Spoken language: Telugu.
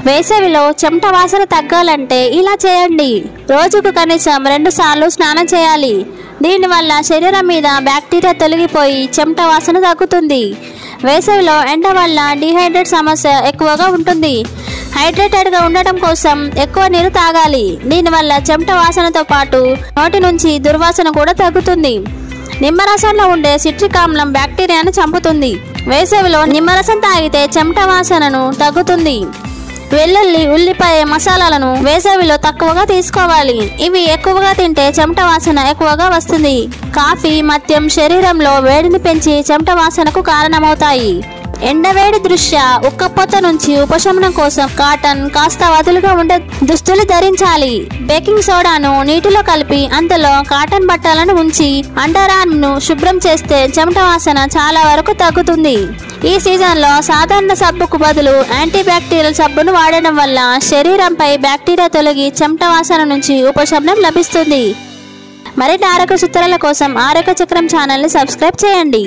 వేసవిలో చెమట వాసన తగ్గాలంటే ఇలా చేయండి. రోజుకు కనీసం 2 సార్లు స్నానం చేయాలి. దీనివల్ల శరీరం మీద బ్యాక్టీరియా తొలగిపోయి చెమట వాసన తగ్గుతుంది. వేసవిలో ఎండ వల్ల డిహైడ్రేట్ సమస్య ఎక్కువగా ఉంటుంది. హైడ్రేటెడ్గా ఉండటం కోసం ఎక్కువ నీరు తాగాలి. దీనివల్ల చెమట వాసనతో పాటు నోటి నుంచి దుర్వాసన కూడా తగ్గుతుంది. నిమ్మరసంలో ఉండే సిట్రిక్ ఆమ్లం బ్యాక్టీరియాను చంపుతుంది. వేసవిలో నిమ్మరసం తాగితే చెమట వాసనను తగ్గుతుంది. వెల్లుల్లి, ఉల్లిపాయ మసాలాలను వేసవిలో తక్కువగా తీసుకోవాలి. ఇవి ఎక్కువగా తింటే చెమట వాసన ఎక్కువగా వస్తుంది. కాఫీ, మద్యం శరీరంలో వేడిని పెంచి చెమట వాసనకు కారణమవుతాయి. ఎండవేడి దృష్ట్యా ఉక్కపోత నుంచి ఉపశమనం కోసం కాటన్, కాస్త వదులుగా ఉండే దుస్తులు ధరించాలి. బేకింగ్ సోడాను నీటిలో కలిపి అందులో కాటన్ బట్టలను ఉంచి అండర్ ఆర్మ్ను శుభ్రం చేస్తే చెమట వాసన చాలా వరకు తగ్గుతుంది. ఈ సీజన్లో సాధారణ సబ్బుకు బదులు యాంటీబ్యాక్టీరియల్ సబ్బును వాడడం వల్ల శరీరంపై బ్యాక్టీరియా తొలగి చెమట వాసన నుంచి ఉపశమనం లభిస్తుంది. మరిన్ని ఆరోగ్య సూత్రాల కోసం ఆరోగ్య చక్రం ఛానల్ని సబ్స్క్రైబ్ చేయండి.